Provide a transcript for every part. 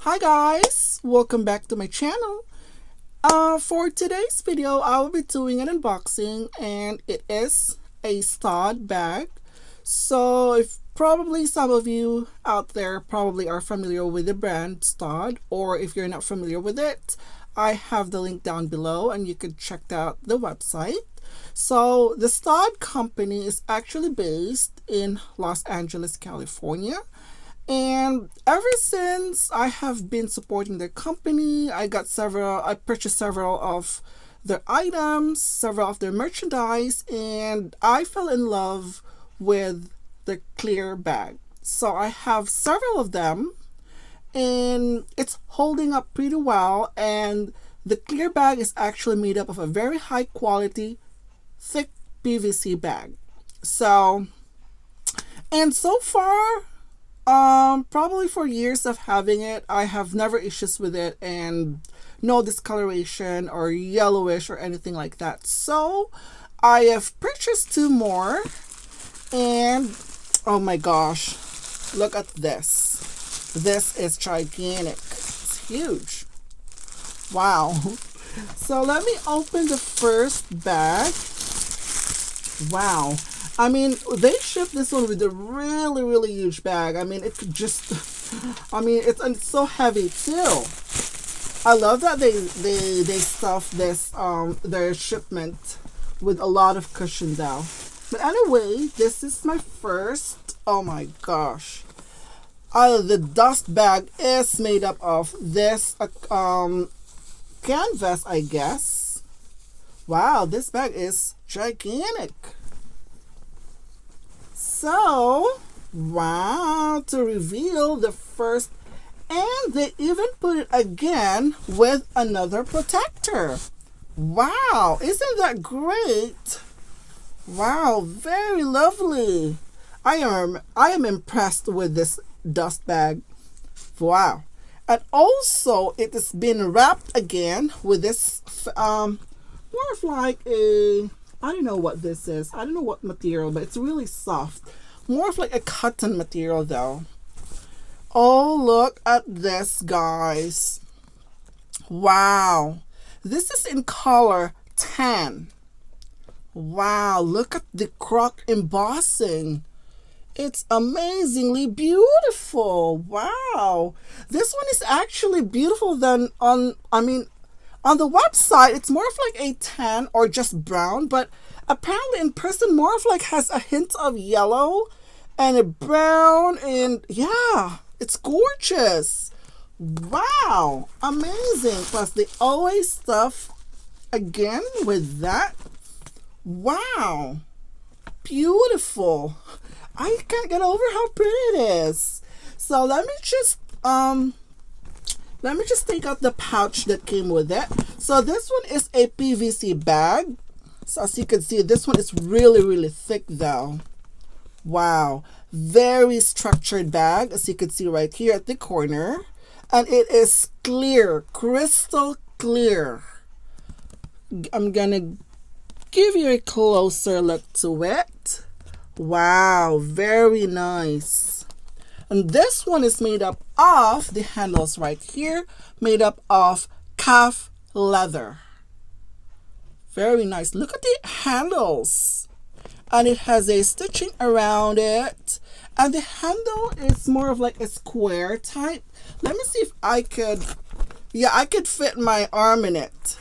Hi guys, welcome back to my channel. For today's video, I will be doing an unboxing, and it is a Staud bag. So if probably some of you out there probably are familiar with the brand Staud, or if you're not familiar with it, I have the link down below and you could check out the website. So the Staud company is actually based in Los Angeles, California. And ever since I have been supporting their company, I purchased several of their items, several of their merchandise, and I fell in love with the clear bag. So I have several of them, and it's holding up pretty well. And the clear bag is actually made up of a very high quality, thick PVC bag. So far, probably for years of having it, I have never issues with it and no discoloration or yellowish or anything like that. So I have purchased two more, and oh my gosh, look at this. This is gigantic. It's huge. Wow. So let me open the first bag. Wow. I mean, they shipped this one with a really huge bag. I mean, it could just, it's so heavy too. I love that they stuff this, their shipment with a lot of cushion though. But anyway, this is my first, oh my gosh. The dust bag is made up of this, canvas, I guess. Wow, this bag is gigantic. So, wow, to reveal the first, and they even put it again with another protector. Wow, isn't that great? Wow, very lovely. I am impressed with this dust bag. Wow. And also it has been wrapped again with this more of like a, I don't know what this is. I don't know what material, but it's really soft. More of like a cotton material though. Oh, look at this, guys. Wow. This is in color tan. Wow, look at the croc embossing. It's amazingly beautiful. Wow. This one is actually beautiful than on the website, it's more of like a tan or just brown, but apparently in person more of like has a hint of yellow and a brown, and yeah, it's gorgeous. Wow, amazing. Plus they always stuff again with that. Wow, beautiful. I can't get over how pretty it is. So let me just take out the pouch that came with it. So this one is a PVC bag. So as you can see, this one is really thick though. Wow. Very structured bag, as you can see right here at the corner. And it is clear, crystal clear. I'm gonna give you a closer look to it. Wow, very nice. And this one is made up of, the handles right here, made up of calf leather. Very nice. Look at the handles. And it has a stitching around it. And the handle is more of like a square type. Let me see if I could, yeah, I could fit my arm in it.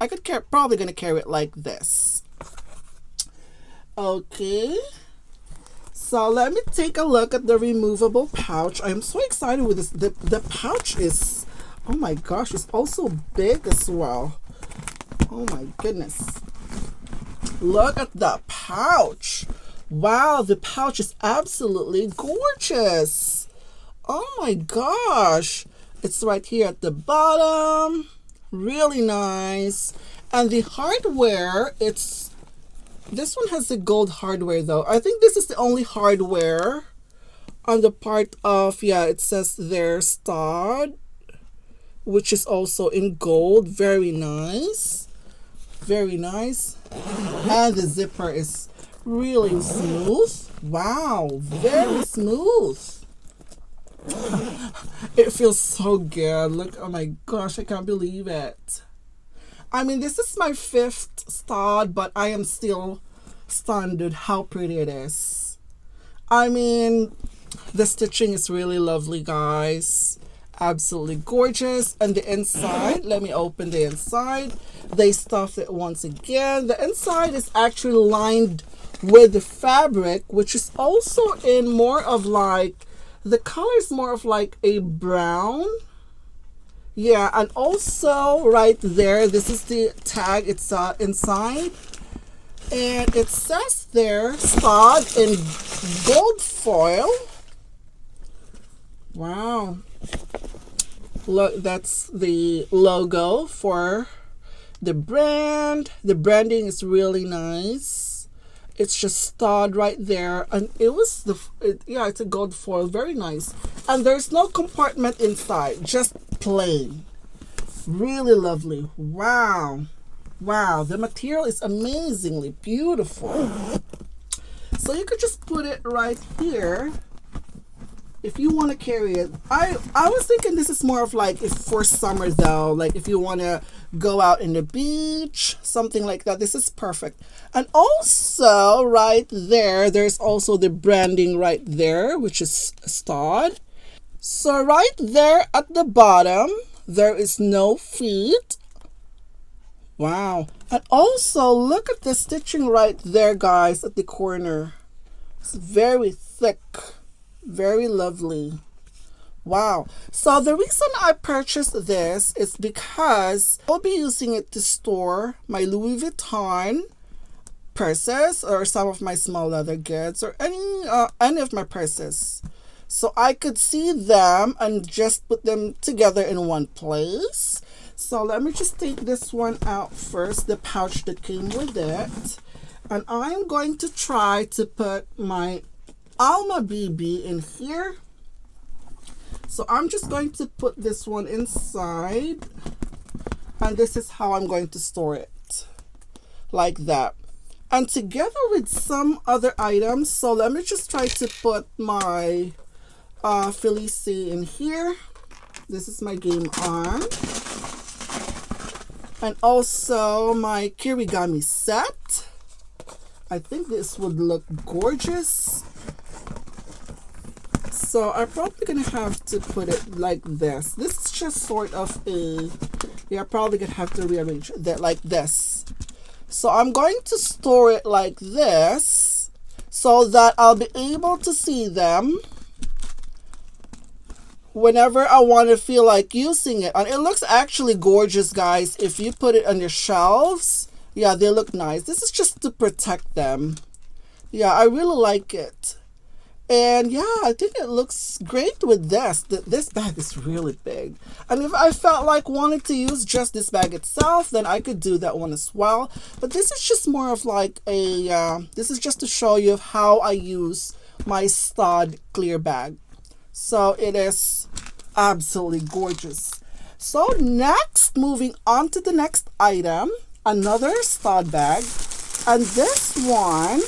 I could probably gonna carry it like this. Okay. So let me take a look at the removable pouch. I'm so excited with this. The pouch is, oh my gosh, it's also big as well. Oh my goodness. Look at the pouch. Wow, the pouch is absolutely gorgeous. Oh my gosh. It's right here at the bottom. Really nice. And the hardware, this one has the gold hardware though. I think this is the only hardware on the part of, yeah, it says there Staud, which is also in gold. Very nice. Very nice. And the zipper is really smooth. Wow, very smooth. It feels so good. Look, oh my gosh, I can't believe it. I mean, this is my fifth Staud, but I am still stunned at how pretty it is. I mean, the stitching is really lovely, guys. Absolutely gorgeous. And the inside, let me open the inside. They stuffed it once again. The inside is actually lined with the fabric, which is also in more of like, the color is more of like a brown. Yeah, and also right there, this is the tag. It's inside, and it says there Staud in gold foil. Wow, look, that's the logo for the brand. The branding is really nice. It's just Staud right there, and yeah, it's a gold foil, very nice. And there's no compartment inside, just plain. Really lovely. Wow, wow, the material is amazingly beautiful. So you could just put it right here if you want to carry it. I was thinking this is more of like if for summer though, like if you want to go out in the beach, something like that. This is perfect. And also right there, there's also the branding right there, which is Staud. So right there at the bottom, there is no feet. Wow. And also look at the stitching right there, guys, at the corner. It's very thick. Very lovely. Wow. So the reason I purchased this is because I'll be using it to store my Louis Vuitton purses or some of my small leather goods or any of my purses. So I could see them and just put them together in one place. So let me just take this one out first, the pouch that came with it. And I'm going to try to put my Alma BB in here. So I'm just going to put this one inside, and this is how I'm going to store it, like that, and together with some other items. So let me just try to put my Felice in here. This is my game on, and also my Kirigami set. I think this would look gorgeous. So I'm probably gonna have to put it like this. This is just sort of a, you're probably gonna have to rearrange that like this. So I'm going to store it like this so that I'll be able to see them whenever I want to feel like using it. And it looks actually gorgeous, guys. If you put it on your shelves, yeah, they look nice. This is just to protect them. Yeah, I really like it. And yeah, I think it looks great with this. This bag is really big. And if I felt like wanting to use just this bag itself, then I could do that one as well. But this is just more of like a, this is just to show you how I use my Staud clear bag. So it is absolutely gorgeous. So next, moving on to the next item, another Staud bag. And this one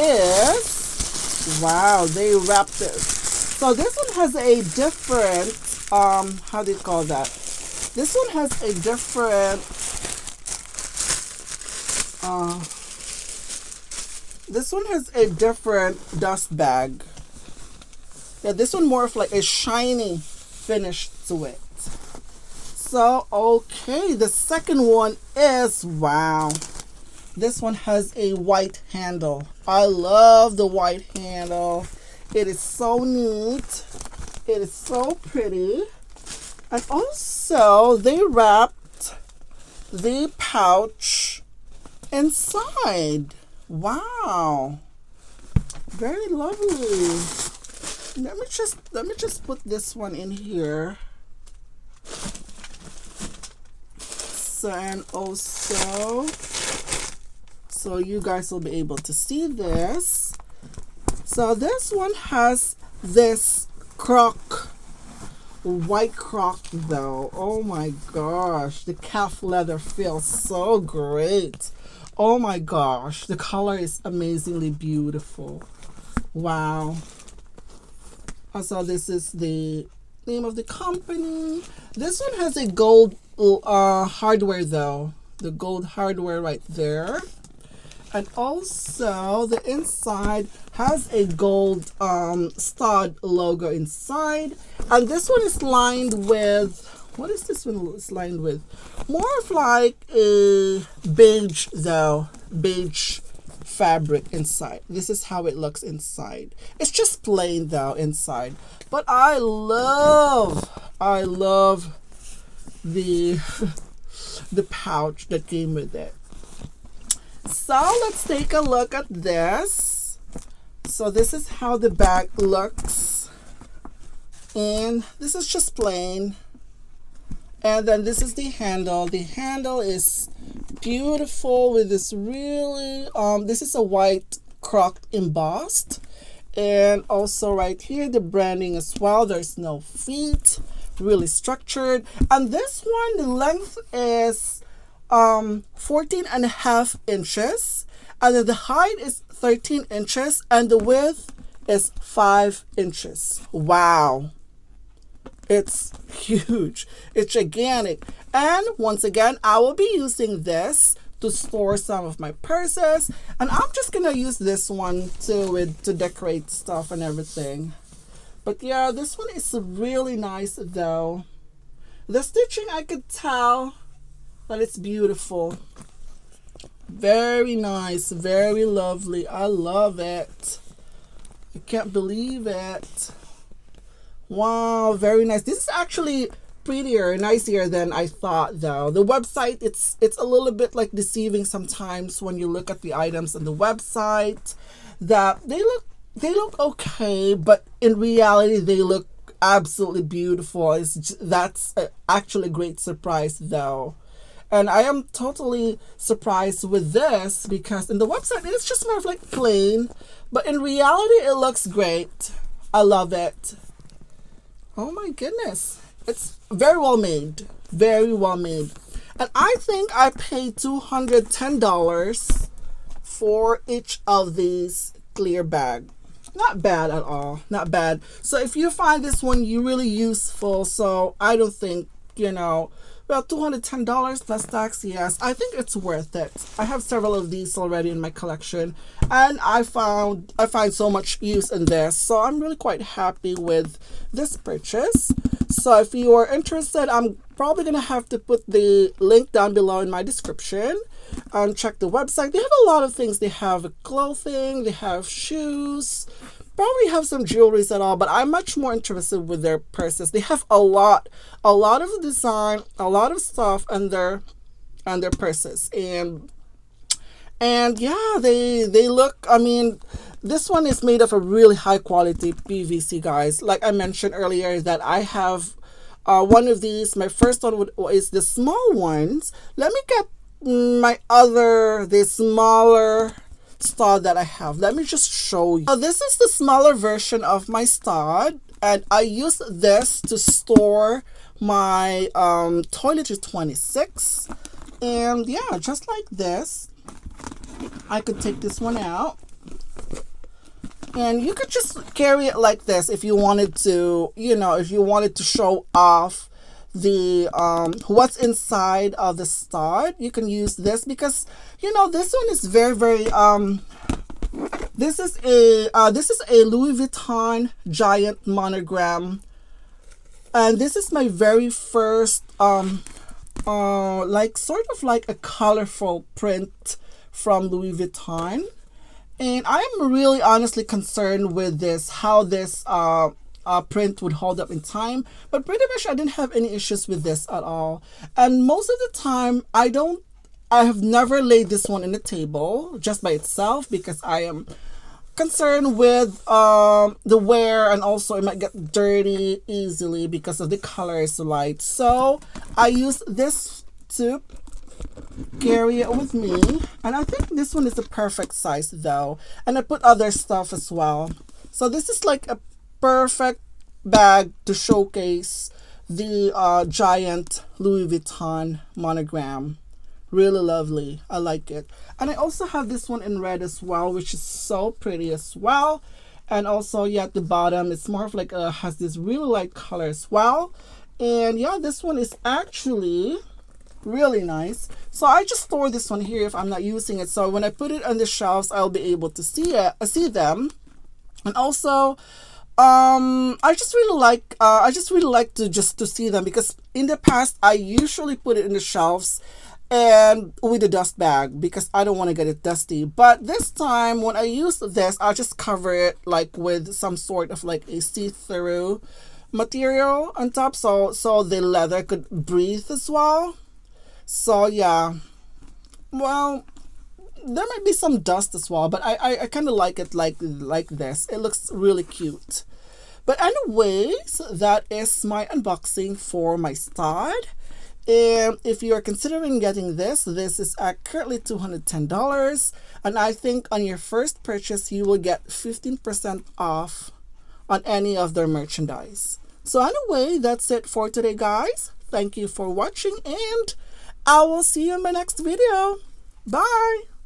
is, wow, they wrapped it. So this one has a different, how do you call that? This one has a different, this one has a different dust bag. Yeah, this one more of like a shiny finish to it. So, okay, the second one is, wow. This one has a white handle. I love the white handle. It is so neat. It is so pretty. And also, they wrapped the pouch inside. Wow. Very lovely. Let me just put this one in here. So, and also, so you guys will be able to see this. So this one has this croc, white croc though. Oh my gosh, the calf leather feels so great. Oh my gosh, the color is amazingly beautiful. Wow. Also, this is the name of the company. This one has a gold hardware though. The gold hardware right there. And also the inside has a gold Staud logo inside. And this one is lined with, what is this one lined with? More of like a beige though. Beige fabric inside. This is how it looks inside. It's just plain though inside. But I love the the pouch that came with it. So let's take a look at this. So this is how the bag looks. And this is just plain. And then this is the handle. The handle is beautiful with this really, this is a white crocked embossed. And also right here, the branding as well. There's no feet, really structured. And this one, the length is 14.5 inches. And then the height is 13 inches. And the width is 5 inches. Wow. It's huge. It's gigantic. And once again, I will be using this to store some of my purses. And I'm just going to use this one to decorate stuff and everything. But yeah, this one is really nice though. The stitching, I could tell that it's beautiful. Very nice. Very lovely. I love it. I can't believe it. Wow, very nice. This is actually prettier, nicer than I thought though. The website, it's a little bit like deceiving sometimes when you look at the items on the website, that they look okay, but in reality they look absolutely beautiful. That's actually a great surprise though. And I am totally surprised with this because in the website it's just more of like plain, but in reality it looks great. I love it. Oh my goodness. It's very well made. Very well made. And I think I paid $210 for each of these clear bag. Not bad at all. Not bad. So if you find this one you really useful, so I don't think, well, $210 plus tax, yes. I think it's worth it. I have several of these already in my collection, and I find so much use in this. So I'm really quite happy with this purchase. So if you are interested, I'm probably going to have to put the link down below in my description. And check the website. They have a lot of things. They have clothing, they have shoes, probably have some jewelries at all, but I'm much more interested with their purses. They have a lot of design, a lot of stuff on their purses. And yeah, they look, I mean, this one is made of a really high quality PVC, guys. Like I mentioned earlier that I have one of these. My first one is the small ones. Let me get the smaller Staud that I have. Let me just show you. So this is the smaller version of my Staud, and I use this to store my toiletry 26. And yeah, just like this, I could take this one out, and you could just carry it like this if you wanted to, if you wanted to show off the what's inside of the Staud. You can use this because this one is very this is a Louis Vuitton giant monogram, and this is my very first like sort of like a colorful print from Louis Vuitton. And I am really honestly concerned with this, how this print would hold up in time, but pretty much I didn't have any issues with this at all. And most of the time I have never laid this one in the table just by itself because I am concerned with the wear, and also it might get dirty easily because of the color is light. So I use this to carry it with me, and I think this one is the perfect size though, and I put other stuff as well. So this is like a perfect bag to showcase the giant Louis Vuitton monogram Really lovely. I like it. And I also have this one in red as well, which is so pretty as well. And also, yeah, at the bottom, it's more of like has this really light color as well. And yeah, this one is actually really nice. So I just store this one here if I'm not using it. So when I put it on the shelves, I'll be able to see them. And also, I just really like to see them, because in the past I usually put it in the shelves and with a dust bag because I don't want to get it dusty. But this time when I use this, I'll just cover it like with some sort of like a see-through material on top, so the leather could breathe as well. So yeah, well, there might be some dust as well, but I kind of like it like this. It looks really cute. But anyways, that is my unboxing for my Staud. And if you're considering getting this is currently $210. And I think on your first purchase, you will get 15% off on any of their merchandise. So anyway, that's it for today, guys. Thank you for watching, and I will see you in my next video. Bye!